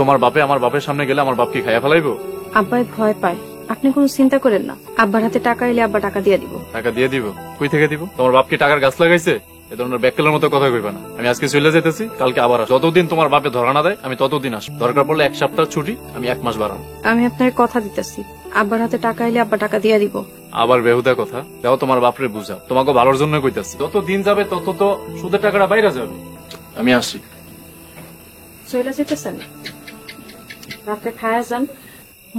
তোমার বাপে আমার বাপের সামনে গেলে আমার বাপকে খাইয়া ফেলাইবো? আব্বাই ভয় পায়, আপনি কোনো চিন্তা করেন না। আব্বার হাতে টাকা এলে আব্বা টাকা দিয়ে দিব। টাকা দিয়ে দিব? কই থেকে দিব? তোমার বাপ কি টাকার গাছ লাগাইছে? এ ধরনের ব্যাককেলের মতো কথা কইবা না। আমি আজকে চলে যেতেছি, কালকে আবার আসবো। যতদিন তোমার বাপে ধরা না দেয় আমি ততদিন আসবো। দরকার পড়লে 1 সপ্তাহ ছুটি, আমি 1 মাস বাড়াবো। আমি আপনার কথা দিতেছি, আব্বার হাতে টাকা এলে আব্বা টাকা দিয়ে দিব। আবার বেহুদা কথা দাও, তোমার বাপরে বুঝাও, তোমাকে ভালোর জন্য কইতাছি। যত দিন যাবে তত তো সুদের টাকাটা বাইরে যাবে। আমি আসি। চলে যেতেছেন? রাতে খায়া যান,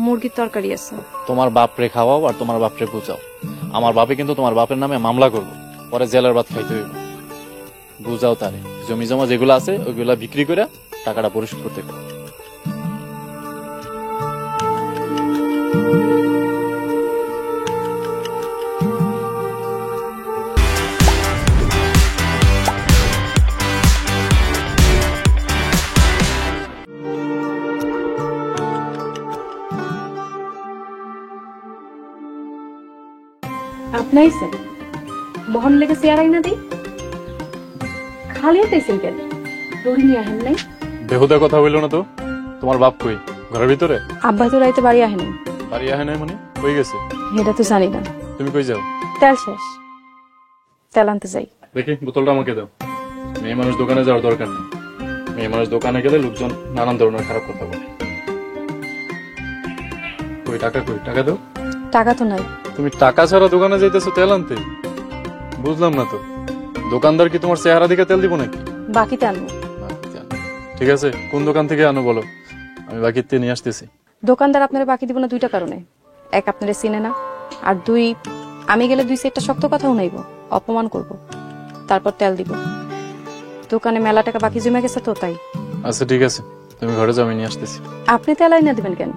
মুরগির তরকারি আছে। তোমার বাপরে খাওয়াও আর তোমার বাপরে বুঝাও। আমার বাপে কিন্তু তোমার বাপের নামে মামলা করবো, পরে জেলার ভাত খাইতে হইব। বুঝাও তারে, জমি জমা যেগুলো আছে ওইগুলা বিক্রি করে টাকাটা পরিশোধ করতে হবে। আপনাই স্যার বহন লেগে চেয়ারাই না দিই, খালি হাতেছেন কেন? দড়ি নিয়ে আহেন নাই? বেহুদা কথা হইল না তো। তোমার বাপ কই? ঘরের ভিতরে? আব্বা তো রাইতে বাড়ি আহেন। বাড়ি আহে নাই মানে? কই গেছে? এটা তো জানি না। তুমি কই যাও? তেল শেষ, তেল আনতে যাই। দেখি বোতলটা আমাকে দাও। মেয়ে মানুষ দোকানে যাওয়ার দরকার নেই। মেয়ে মানুষ দোকানে গেলে লোকজন নানান ধরনের খারাপ কথা বলে। কই টাকা? কই টাকা দাও। টাকা তো নাই। তুমি টাকা ছাড়া দোকানে যাইতেছো তেল আনতে? বুঝলাম না তো, দোকানদার কি তোমার চেহারা দিকে তেল দিব নাকি? বাকিতে আনবো। ঠিক আছে, কোন দোকান থেকে আনো বলো, আমি বাকিতে নিয়ে আসতেছি। দোকানদার আপনারা বাকি দিব না দুইটা কারণে। এক, আপনারা চিনে না, আর দুই, আমি গেলে দুই সেটটা শক্ত কথা শুনাইব, অপমান করব, তারপর তেল দিব। দোকানে মেলা টাকা বাকি জমে গেছে তো তাই। আচ্ছা ঠিক আছে, তুমি ঘরে যাও, আমি নিয়ে আসতেছি। আপনি তেল আইনা দিবেন কেন?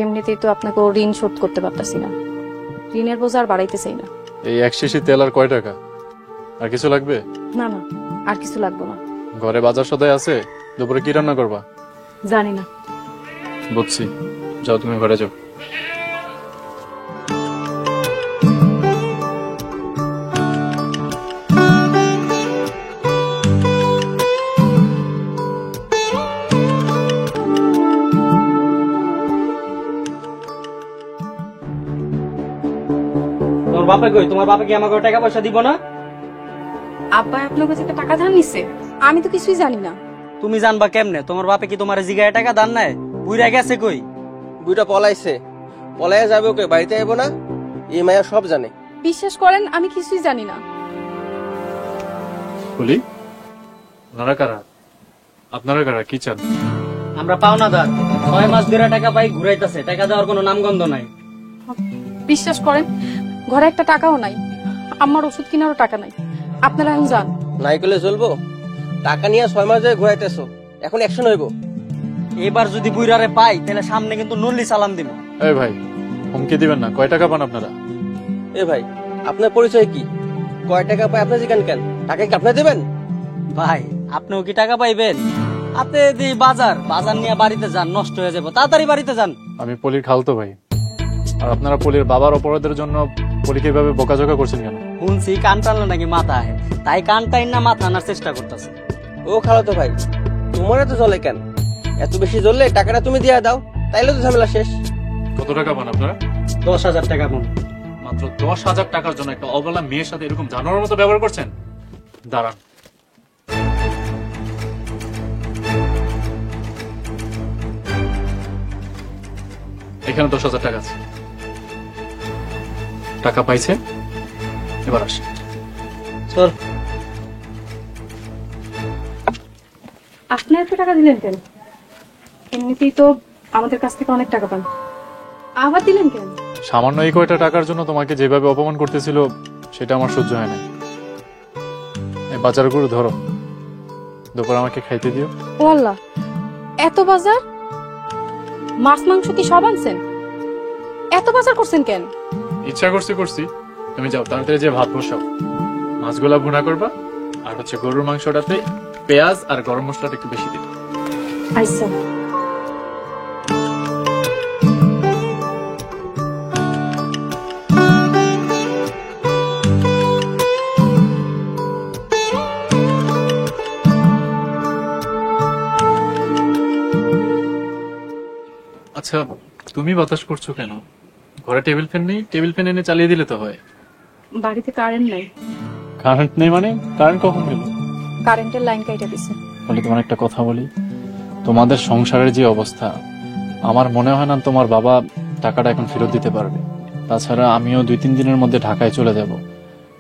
এমনিতেই তো আপনাকে ঋণ শোধ করতে পারতাছি না, ঋণের বোঝা আর বাড়াইতে চাই না। এই 1 শিশি তেল আর কয় টাকা? আর কিছু লাগবে? না না, আর কিছু লাগবে না। ঘরে বাজার সদাই আছে? দুপুরে কি রান্না করবা? জানি না। বুঝছি, যাও তুমি ঘরে যাও। তোমার বাপে কই? তোমার বাপে কি আমাকে টাকা পয়সা দিব না? আব্বা আপনার কাছে একটা টাকা ধার নিছে, আমি তো কিছুই জানি না। তুমি জানবা কেমনে? তোমার বাপে কি তোমার জিগায় টাকা দান নাই? বুইরা গেছে কই? বুইটা পলাইছে, পলাইয়া যাবে, ওকে বাড়িতে আইবো না, এই মায়া সব জানে। বিশ্বাস করেন আমি কিছুই জানি না। বলি, আপনারা কারা? আপনারা কারা? কি চান? আমরা পাওনাদার, 6 মাস ধরে টাকা পাই ঘুরাইতেছে, টাকা দেওয়ার কোনো নামগন্ধ নাই। বিশ্বাস করেন ঘরে একটা টাকাও নাই, আমার ওষুধ কেনারও টাকা নাই। আপনারা এখন যান। নাই করলে চলবো? টাকা নিয়ে 6 মাস ধরে ঘুরাইতেছো, এখন অ্যাকশন হইব। এবার যদি বুইরারে পাই তাহলে সামনে কিন্তু নল্লি সালাম দিব। এই ভাই, হুমকি দিবেন না। কয় টাকা পান আপনারা? এ ভাই, আপনার পরিচয় কি? কয় টাকা পায় আপনার জিজ্ঞান কেন? টাকা কি আপনি দেবেন? ভাই আপনিও কি টাকা পাইবেন? আপনি যদি বাজার নিয়ে বাড়িতে যান, নষ্ট হয়ে যাবো, তাড়াতাড়ি বাড়িতে যান। আমি পলির খালতো ভাই, আর আপনারা পলির বাবার অপরাধের জন্য পলিকে এভাবে বোকাঝোকা করছেন কেন? শুনছি কান টানলে নাকি মাথা আহে, তাই কান টাইন না মাথা আনার চেষ্টা করতেছে। ও খালাতো ভাই, তোমার এত জ্বলে কেন? এত বেশি জ্বললে টাকাটা তুমি দিয়ে দাও, তাইলে তো ঝামেলা শেষ। কত টাকা পান আপনারা? 10,000 টাকা পান। মাত্র 10,000 টাকার জন্য একটা অবলা মেয়ের সাথে এরকম জানোয়ারের মতো ব্যবহার করছেন? দাঁড়ান, এখানে 10,000 টাকা আছে। টাকা পাইছে, এবার আসে। চল। আপনি এত টাকা দিলেন কেন? এমনিতেই তো আমাদের কাছ থেকে অনেক টাকা পান, আবার দিলেন কেন? সামান্য এই কয়টা টাকার জন্য তোমাকে যেভাবে অপমান করতেছিল সেটা আমার সহ্য হয় না। এই বাজারগুলো ধরো, দুপুর আমাকে খাইতে দিও। ও আল্লাহ, এত বাজার! মাছ মাংস কি সব আনছেন? এত বাজার করছেন কেন? ইচ্ছা করছি। তুমি যাও, তাড়াতাড়ি যে ভাত বসাও, মাছগুলা ভুনা করবা, আর হচ্ছে গরুর মাংসটাতে পেঁয়াজ আর গরম মশলাটা একটু বেশি দিবে। আচ্ছা। আচ্ছা, তুমি বাতাস করছো কেন? ঘরে টেবিল ফ্যান নেই? টেবিল ফ্যান এনে চালিয়ে দিলে তো হয়। বাড়িতে কারেন্ট নাই। কারেন্ট নেই মানে? কারেন্ট কখন গেল? কারেন্টের লাইন কাইটা দিছে। বলি, তোমার একটা কথা বলি, তোমাদের সংসারের যে অবস্থা, আমার মনে হয় না তোমার বাবা টাকাটা এখন ফেরত দিতে পারবে। তাছাড়া আমিও 2-3 দিনের মধ্যে ঢাকায় চলে যাব,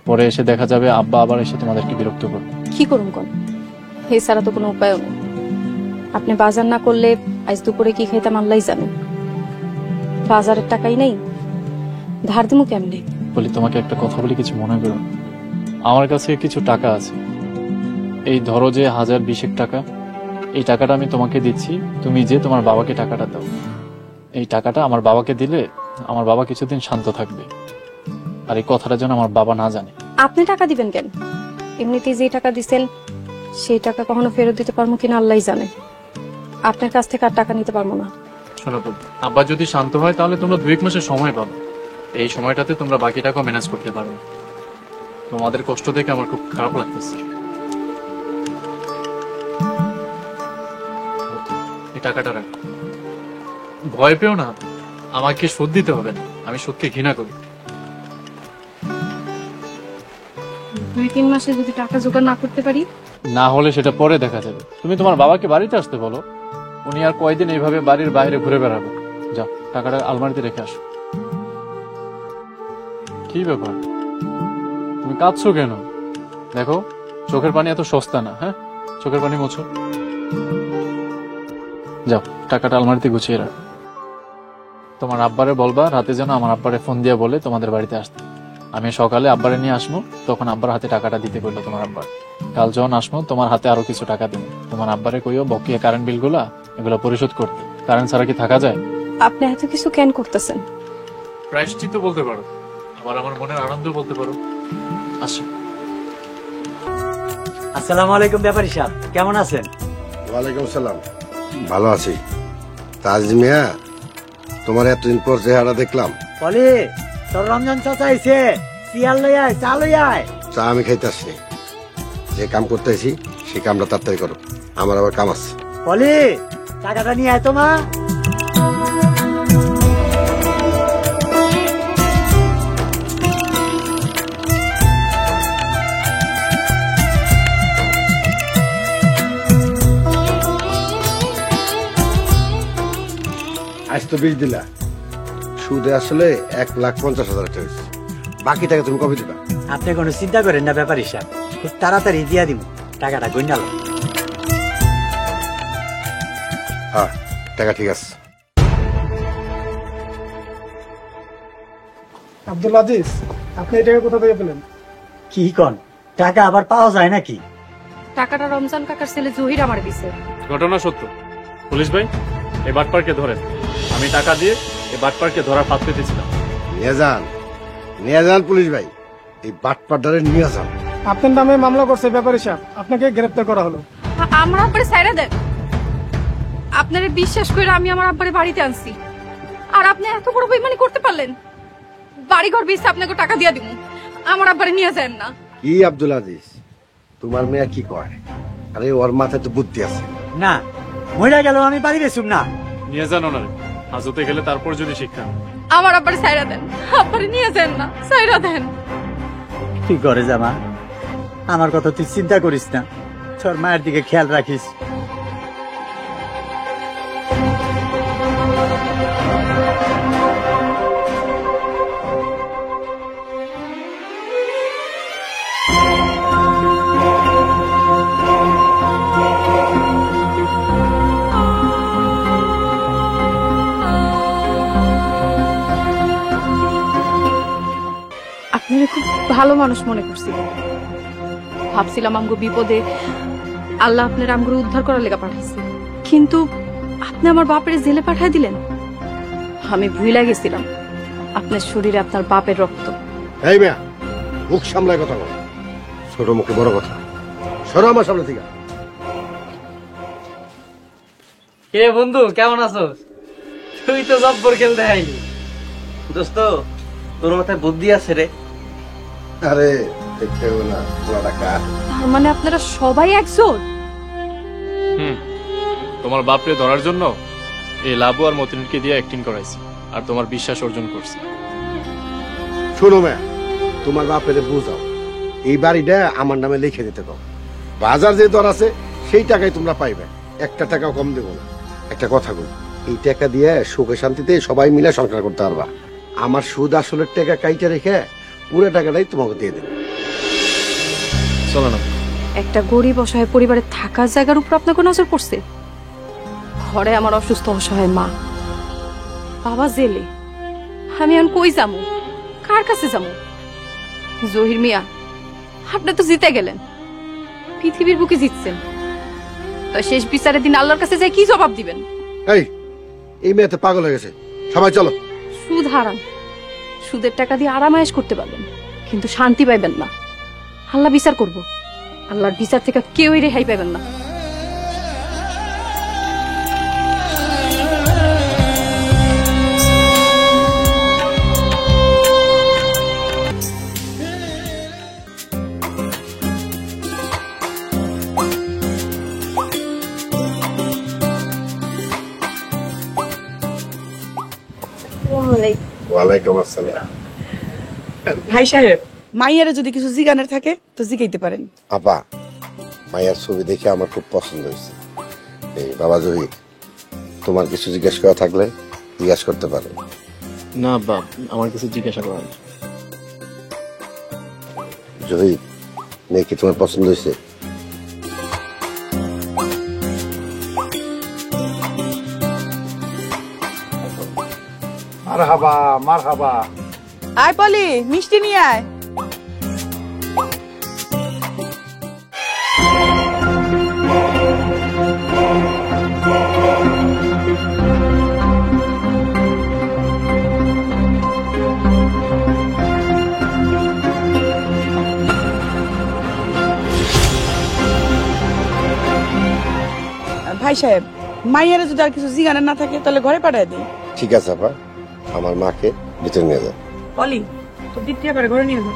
পরে এসে দেখা যাবে আব্বা আবার এসে তোমাদেরকে বিরক্ত করবে। কি করুন কোন? এছাড়া তো কোনো উপায়ও নেই। আপনি বাজার না করলে আজ দুপুরে কি খাইতাম আল্লাহই জানে। বাজারের টাকাই নেই, ধার দিমু কেমনে? বলি, তোমাকে একটা কথা বলি, কিছু মনে করো না। আমার কাছে কিছু টাকা আছে, এই ধরো যে 1020 টাকা, এই টাকাটা আমি তোমাকে দিচ্ছি, তুমি যে তোমার বাবাকে টাকাটা দাও। এই টাকাটা আমার বাবাকে দিলে আমার বাবা কিছুদিন শান্ত থাকবে, আর এই কথাটা যেন আমার বাবা না জানে। আপনি টাকা দিবেন কেন? এমনিতেই যে টাকা দিছেন সেই টাকা কখনো ফেরত দিতে পারবো কিনা আল্লাহই জানে। আপনার কাছ থেকে আর টাকা নিতে পারবো না। শোনো বলি, আব্বা যদি শান্ত হয় তাহলে তোমরা 2-1 মাসের সময় পাবে। এই সময়টাতে তোমরা বাকি টাকা ম্যানেজ করতে পারবে। তোমাদের কষ্ট দেখে আমার খুব খারাপ লাগতেছে। এই টাকাটা রাখো, ভয় পেও না, আমাকে শোধ দিতে হবে না, আমি সুদকে ঘৃণা করি। 2-3 মাসে যদি টাকা জোগাড় না করতে পারি? না হলে সেটা পরে দেখা যাবে। তুমি তোমার বাবাকে বাড়িতে আসতে বলো, উনি আর কয়দিন এইভাবে বাড়ির বাইরে ঘুরে বেড়াবে। যাও, টাকাটা আলমারিতে রেখে আসো। কি ব্যাপার, তুমি কাঁদছো কেন? দেখো, চোখের পানি এত সস্তা না। হ্যাঁ, চোখের পানি মোছো। যাও, টাকাটা আলমারিতে গুছিয়ে রাখ। তোমার আব্বারে বলবা রাতে যেন আমার আব্বারে ফোন দিয়ে বলে তোমাদের বাড়িতে আসতে। আমি সকালে আব্বারে নিয়ে আসবো, তখন আব্বার হাতে টাকাটা দিতে বললো তোমার আব্বার। কাল যখন আসবো তোমার হাতে আরো কিছু টাকা দেবো। তোমার আব্বারে কইও বকিয়া কারেন্ট বিল গুলা এগুলো পরিশোধ করতে। কারেন্ট ছাড়া কি থাকা যায়? আপনি এত কিছু কেন করতেছেন? প্রায়শ্চিত্ত বলতে পারো, আবার আমার মনের আনন্দ বলতে পারো। আচ্ছা, আসসালামু আলাইকুম ব্যাপারী সাহেব, কেমন আছেন? ওয়ালাইকুম সালাম, ভালো আছি। তাজ মিয়া, তোমার এতদিন পর চেহারা দেখলাম। বলি, তোর রমজান চাচা আইছে, সিয়াল লই আয়, চা লই আয়। চা আমি খাইতে আসি, যে কাম করতেছি সেই কামটা তাড়াতাড়ি করো, আমার আবার কাম আছে। বলি, টাকাটা নিয়ে আয় তো মা। আজ তো 20 দিলা, সুদে আসলে 1,50,000 টাকা হয়েছে। বাকি টাকা তুমি কবে দিবা? আপনি কোনো চিন্তা করেন না ব্যাপারী সাহেব, খুব তাড়াতাড়ি দিয়া দিব। টাকাটা গইনাল। হ্যাঁ, টাকা ঠিক আছে। আব্দুল আজিজ, আপনি এই টাকা কোথা থেকে পেলেন? কি কন, টাকা আবার পাওয়া যায় নাকি? টাকাটা রমজান কাকার ছেলে জহির আমার দিছে। ঘটনা সত্য। পুলিশ ভাই, এই বাটপারকে ধরেন। আমি টাকা দিয়ে এই বাটপারকে ধরার ফাঁদ পেতেছিলাম। নিয়ে যান পুলিশ ভাই, এই বাটপারদারে নিয়ে যান। আপনার নামে মামলা করছে ব্যাপারী সাহেব, আপনাকে গ্রেফতার করা হলো। আমার আব্বারে ছাইড়া দেন। আপনারে বিশ্বাস করে আমি আমার আব্বারে বাড়িতে আনছি, আর আপনি এত বড় বেইমানি করতে পারলেন? বাড়ি ঘর বেচে আপনাকে টাকা দিয়া দিব, আমার আব্বারে নিয়ে যান না। কি আব্দুল আজিজ, তোমার মেয়ে কি কয়? আরে ওর মাথায় তো বুদ্ধি আছে। না, মহিলা গেল আমি বাড়ি বেসুম না। নিয়ে যান ওনারে, হাজতে গেলে তারপর যদি শিক্ষা। আমার আব্বারে ছাইড়া দেন, আব্বারে নিয়ে যান না, ছাইড়া দেন। তুই ঘরে জামা, আমার কথা তুই চিন্তা করিস না, তোর মায়ের দিকে খেয়াল রাখিস। আপনারে খুব ভালো মানুষ মনে করছিলাম, ভাবছিলাম আমগো বিপদে আল্লাহ আপনার আমগো উদ্ধার করার লেগা পাঠাইছে, কিন্তু আপনি আমার বাপের জেলে পাঠাই দিলেন। আমি ভুইলা গেছিলাম আপনার শরীরে আপনার বাপের রক্ত। এই মেয়া, মুখ সামলায় কথা বল, ছোট মুখে বড় কথা। সরো আমার সামনে থেকে। কে বন্ধু, কেমন আছো? তুই তো জব্বর খেলতে আইলি। দোস্ত, তোর মাথায় বুদ্ধি আছে রে। আরে দেখতে হবে না, পুরা টাকা। তার মানে আপনারা সবাই একজোট? তোমার বাপরে ধরার জন্য এই লাবু আর মতিনকে দিয়ে অ্যাক্টিং করাইছি আর তোমার বিশ্বাস অর্জন করছি। শোনো ম্যা, তোমার বাপের বুঝাও এই বাড়িটা আমার নামে লিখে দিতে কও। বাজার যে দর আছে সেই টাকাই তোমরা পাইবে, একটা টাকাও কম দেবো না। একটা কথা বল, এই টাকা দিয়ে সুখে শান্তিতে সবাই মিলে সংসার করতে পারবা। আমার সুদ আসলের টাকা কাইটা রেখে পুরো টাকাটাই তোমাকে দিয়ে দেবে। চলো না। একটা গরিব অসহায় পরিবারে থাকার জায়গার উপর আপনার কোনো নজর পড়ছে? ঘরে আমার অসুস্থ অসহায় মা, বাবা জেলে, আমি এখন কই যাবো, কার কাছে যাবো? জহির মিয়া, আপনি তো জিতে গেলেন, পৃথিবীর বুকে জিতছেন, তো শেষ বিচারের দিন আল্লাহর কাছে যাই কি জবাব দিবেন? এই মেয়েতে পাগল হয়ে গেছে, সবাই চলো। সুদ হারাম, সুদের টাকা দিয়ে আরামায়েশ করতে পারবেন, কিন্তু শান্তি পাইবেন না। আল্লাহ বিচার করব, আল্লাহর বিচার থেকে কেউই রেহাই পাইবেন না। ওয়ালাইকুম আসসালাম। ভাই সাহেব, মাইয়ারে যদি কিছু জিগানের থাকে তো জিগাইতে পারেন। আপা, মায়ের ছবি দেখে আমার খুব পছন্দ হয়েছে। এই বাবা জহির, তোমার কিছু জিজ্ঞেস করা থাকলে জিজ্ঞেস করতে পারো। না বাপ, আমার কিছু জিজ্ঞাসা করার। জহির, মেয়ে কি তোমার পছন্দ হয়েছে? মারহাবা মারহাবা। আয় পলি, মিষ্টি নিয়ে আয়। ভাই সাহেব, মাইয়ারে যদি আর কিছু জিগানের না থাকে তাহলে ঘরে পাঠায় দিই। ঠিক আছে আপা, আমার মাকে ভিতরে নিয়ে যাও। পলি, তো দ্বিতীয় পারে ঘরে নিয়ে যাও।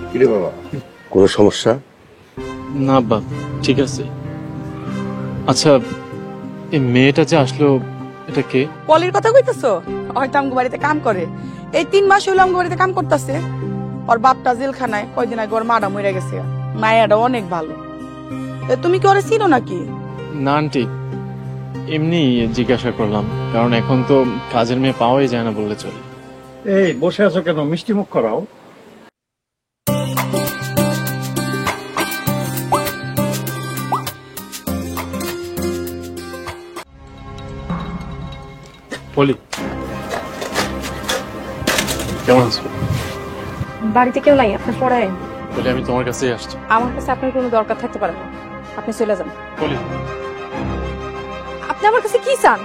কিরে বাবা, কোনো সমস্যা? না বাপ, ঠিক আছে। আচ্ছা, এই মেয়েটা যে আসলো, এটা কে? পলির কথা কইতেছো? হয়তো আমগো বাড়িতে কাম করে। এই 3 মাস হইলো আমগো বাড়িতে কাম করতেছে। ওর বাপটা জেলখানায়, কয়দিন আগে ওর মাটা মরে গেছে। মায়াটা অনেক ভালো। তুমি কি ওরে চিনো নাকি? না আন্টি, এমনি জিজ্ঞাসা করলাম, কারণ এখন তো কাজের মেয়ে পাওয়াই যায় না বললে চলে। এই বসে আছো কেন, মিষ্টি মুখ করাও। বলি, কেমন আছো? বাড়িতে কেউ নাই, আপনার পড়ায়। বলি, আমি তোমার কাছেই আসছি। আমার কাছে আপনার কোনো দরকার থাকতে পারে না, আপনি চলে যান। বলি, আপনি আমার কাছে কি চান?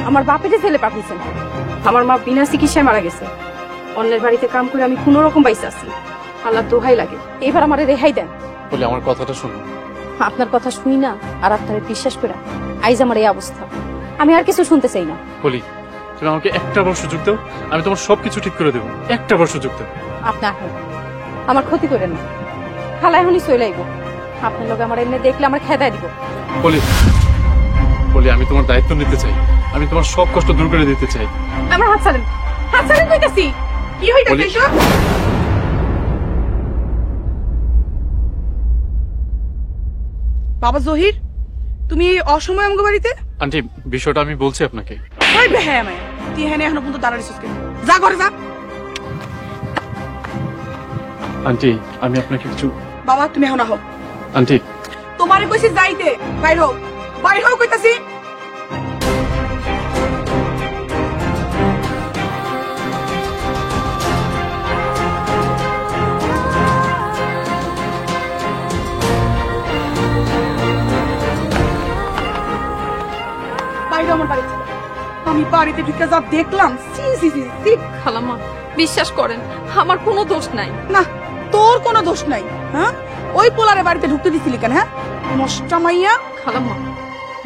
আমার বাপেরে ছেলে পাঠিয়েছেন, আমার মা বিনা চিকিৎসায় মারা গেছে। অন্যের বাড়িতে কাম করে আমি কোনো রকম বাইসে আছি, আল্লাহ দোহাই লাগে, এবার আমার রেহাই দেন। বলি, আমার কথাটা শুনো। আপনার কথা শুনি না আর আপনার বিশ্বাস করে আইজ আমার এই অবস্থা। আমি আর কিছু শুনতে চাই না। বলি, তুমি আমাকে একটা বার সুযোগ দাও, আমি তোমার সবকিছু ঠিক করে দেবো। একটা বার সুযোগ দাও। আপনি এখন আমার ক্ষতি করেন না, খালা এখনই চলে আইব। আপনার লোক আমার এমনি দেখলে আমার খেদায় দিব। বলি, বলি, আমি তোমার দায়িত্ব নিতে চাই, আমি তোমার সব কষ্ট দূর করে দিতে চাই। আমার হাত ছাড়েন, হাত ছাড়েন কইতাছি। কি হইতাছে এসব? বাবা জহির, তুমি এই অসময় আমগো বাড়িতে? আন্টি, বিষয়টা আমি বলছি আপনাকে। ওই বেহায়া মায়া, তুই এখানে এখনো পর্যন্ত দাঁড়াইছিস কেন? যা ঘরে যা। আন্টি, আমি আপনাকে কিছু। বাবা তুমি এখন আহো। আন্টি, তোমারে কইছি যাইতে, বাইর হও, বাইর হও কইতাছি। বাইরে আমার বাড়ি থেকে। আমি বাড়িতে ঢুকে যা দেখলাম, সি সি সি সি। খালাম্মা, বিশ্বাস করেন আমার কোনো দোষ নাই। না, তোর কোনো দোষ নাই। হ্যাঁ, ওই পোলারে বাড়িতে ঢুকতে দিছিলি কেন? হ্যাঁ, নষ্টা মাইয়া। খালাম্মা,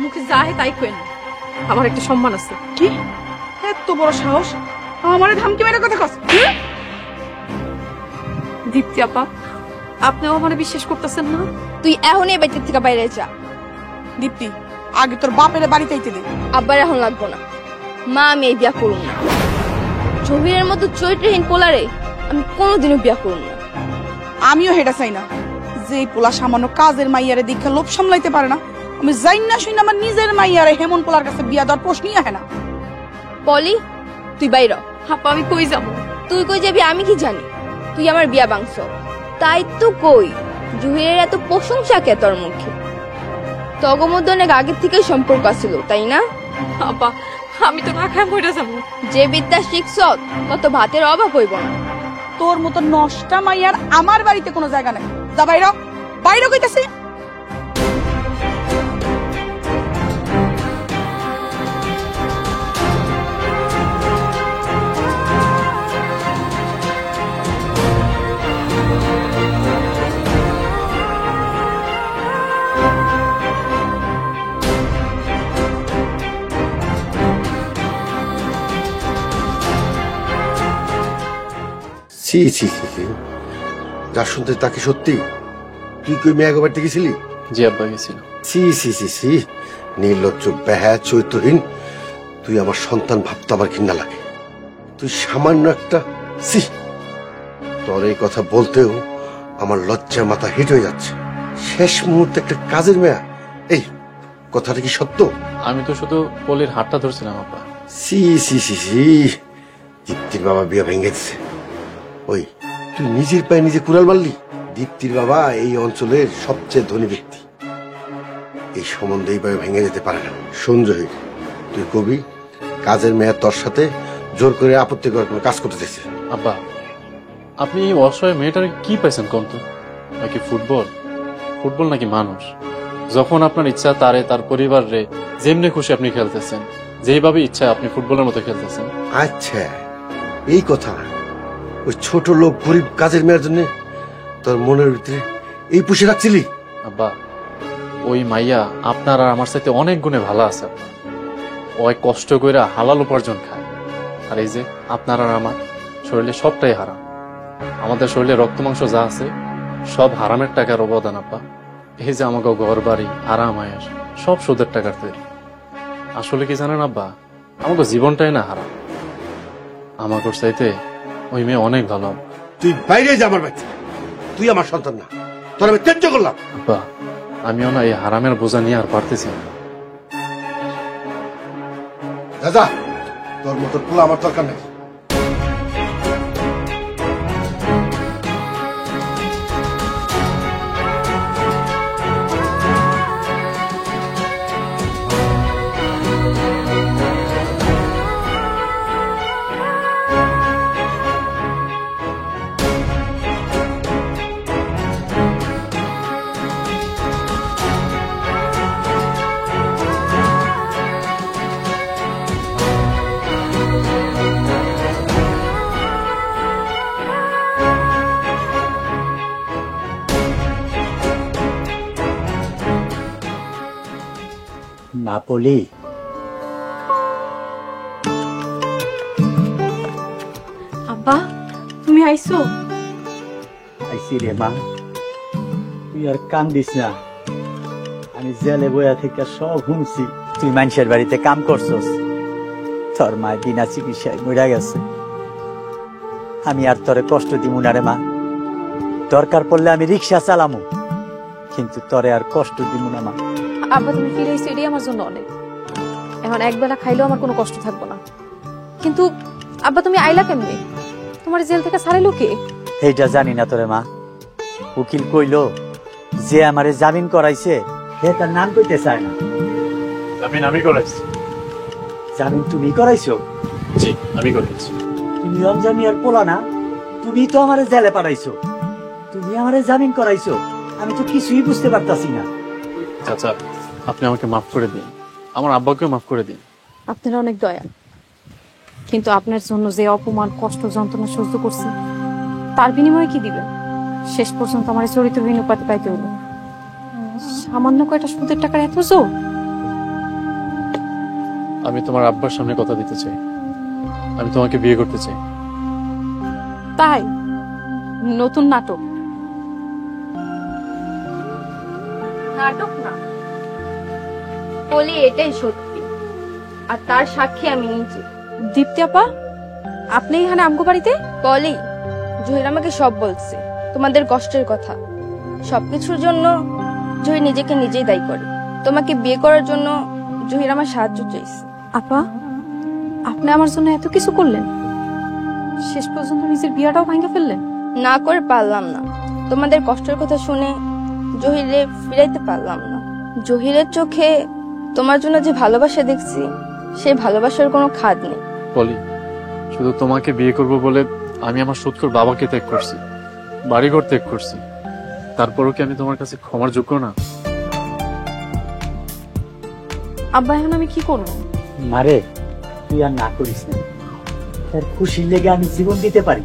মুখে যা হে তাই কইন, আমার একটা সম্মান আছে। কি এত বড় সাহস? আমারে ধমকি মেরে কথা কস দীপ্তি আপা, আপনিও আমার বিশ্বাস করতেছেন না? তুই এখনই এই বাড়ির থেকে বাইরে যা। দীপ্তি আগে তোর বাপের বাড়িতে আইতে দে। আব্বার এখন লাগবো না, মা আমি এই বিয়া করুন না। জহিরের মতো চরিত্রহীন পোলারে আমি কোনোদিনও বিয়া করুন না। আমিও হেটা চাই না যে এই পোলা সামান্য কাজের মাইয়ারে দীক্ষা লোভ সামলাইতে পারে না। আমি যাই না শুই না আমার নিজের মাইয়ারে হেমন পোলার কাছে বিয়া দেওয়ার প্রশ্নই আহে না। পলি তুই বাইর হ। আপা আমি কই যাবো? তুই কই যাবি আমি কি জানি? তুই আমার বিয়া বাংশ, তাই তো কই জহিরের এত প্রশংসা কে তোর মুখে? তগর মধ্যে অনেক আগের থেকেই সম্পর্ক ছিল, তাই না? আপা আমি তো না খায় মরে যাবো। যে বিদ্যা শিখছ তত ভাতের অভাব হইব না। তোর মতো নষ্টা মাইয়ার আমার বাড়িতে কোনো জায়গা নাই। যা বাইরে বাইরে কইতাছি। ছি ছি ছি ছি। যা শুনতে তাকে সত্যি তুই কই মেয়ে বাড়িতে গেছিলি? জি আব্বা গেছিল। ছি ছি ছি ছি, নির্লজ্জ বেহা চৈত্রহীন। তুই আমার সন্তান ভাবতে আমার ঘৃণা লাগে। তুই সামান্য একটা ছি। তোর এই কথা বলতেও আমার লজ্জায় মাথা হিট হয়ে যাচ্ছে। শেষ মুহূর্তে একটা কাজের মেয়া, এই কথাটা কি সত্য? আমি তো শুধু পলির হাতটা ধরছিলাম আব্বা। সি সি সি সি, দীপ্তির বাবা বিয়ে ভেঙে দিছে। ওই তুই নিজের পায়ে নিজে কুড়াল মারলি। দীপ্তির বাবা এই অঞ্চলের সবচেয়ে ধনী ব্যক্তি, এই সম্বন্ধে এইভাবে ভেঙে যেতে পারে না। শোন জহির, তুই কবি কাজের মেয়ে তোর সাথে জোর করে আপত্তি করার কোনো কাজ করতে চাইছে। আব্বা আপনি এই অসহায় মেয়েটার কি পাইছেন কোন তো? নাকি ফুটবল? ফুটবল নাকি মানুষ? যখন আপনার ইচ্ছা তারে তার পরিবার রে যেমনি খুশি আপনি খেলতেছেন, যেইভাবে ইচ্ছা আপনি ফুটবলের মতো খেলতেছেন। আচ্ছা এই কথা, ওই ছোট লোক গরিব কাজের মেয়ের জন্য তোর মনের ভিতরে এই পুষে রাখছিলি? আব্বা ওই মাইয়া আপনার আর আমার সাথে অনেক গুণে ভালো আছে। ওই কষ্ট কইরা হালাল উপার্জন খায়, আর এই যে আপনার আর আমার শরীরে সবটাই হারাম। আমাদের শরীরে রক্ত মাংস যা আছে সব হারামের টাকার অবদান আব্বা। এই যে আমাকে ঘর বাড়ি আরাম আয়াস সব সুদের টাকার তৈরি। আসলে কি জানেন আব্বা, আমাকে জীবনটাই না হারাম। আমাকে চাইতে ওই মেয়ে অনেক ভালো আব্বা। তুই বাইরে যা আমার বাচ্চা, তুই আমার সন্তান না, তোর আমি ত্যায্য করলাম। আব্বা আমিও না এই হারামের বোঝা নিয়ে আর পারতেছি না। দাদা তোর মতো পোলা আমার দরকার নেই। নাপোলি আব্বা তুমি আইছো? আইসি রে মা, তুই আর কান্দিস না। আমি জেলে বইয়া থেকে সব শুনছি। তুই মানুষের বাড়িতে কাম করছস, তোর মা বিনা চিকিৎসায় মরে গেছে। আমি আর তোরে কষ্ট দিমু না রে মা। দরকার পড়লে আমি রিক্সা চালামু, কিন্তু তোরে আর কষ্ট দিমু না মা। আব্বা তুমি ফিরে এসে এটাই আমার জন্য অনেক। এখন একবেলা খাইলেও আমার কোনো কষ্ট থাকবো না। কিন্তু আব্বা তুমি আইলা কেমনে? তোমার জেল থেকে ছাড়াইলো কে? এইটা জানি না তোরে মা। উকিল কইলো যে আমারে জামিন করাইছে হে তার নাম কইতে চায় না। জামিন আমি করেছি। জামিন তুমি করাইছো? জি আমি করেছি। তুমি রমজান মিয়ার পোলা না? তুমি তো আমারে জেলে পাঠাইছো, তুমি আমারে জামিন করাইছো। আমি তো কিছুই বুঝতে পারতাছি না। চাচা আপনি আমাকে মাফ করে দিন, আমার আব্বাকেও মাফ করে দিন। আপনারা অনেক দয়া, কিন্তু আপনার জন্য যে অপমান কষ্ট যন্ত্রণা সহ্য করছি তার বিনিময়ে কি দিবেন? শেষ পর্যন্ত আমার চরিত্রহীন উপাধি পাইতে হলো। সামান্য কয়টা সুদের টাকার এত জোর? আমি তোমার আব্বার সামনে কথা দিতে চাই, আমি তোমাকে বিয়ে করতে চাই। তাই নতুন নাটক? নাটক না, বলি এটাই সত্যি, আর তার সাক্ষী আমি নিজে। দীপ্তি আপা, আপনি এখানে আমগো বাড়িতে? বলি, জহির আমাকে সব বলছে, তোমাদের কষ্টের কথা। সবকিছুর জন্য জহির নিজেকে নিজেই দায়ী করে। তোমাকে বিয়ে করার জন্য জহির আমার সাহায্য চাইছে। আপা, আপনি আমার জন্য এত কিছু করলেন, শেষ পর্যন্ত নিজের বিয়াটাও ভাঙে ফেললেন। না করে পারলাম না, তোমাদের কষ্টের কথা শুনে জহিরে ফিরাইতে পারলাম না। জহিরের চোখে তোমার জন্য যে ভালোবাসা দেখছি, সেই ভালোবাসার কোনো খাদ নেই। বলি, শুধু তোমাকে বিয়ে করব বলে আমি আমার সুৎখোর বাবাকে ত্যাগ করছি, বাড়িঘর ত্যাগ করছি, তারপরও কি আমি তোমার কাছে ক্ষমার যোগ্য না? আব্বা, এখন আমি কি করবো? মারে, তুই আর না করিস না। তার খুশির লেগে আমি জীবন দিতে পারি।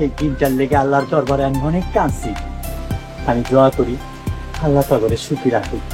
এই দিনটার লেগে আল্লাহর দরবারে আমি অনেক কাঁদছি। আমি দোয়া করি আল্লাহ তগরে সুখী রাখুক।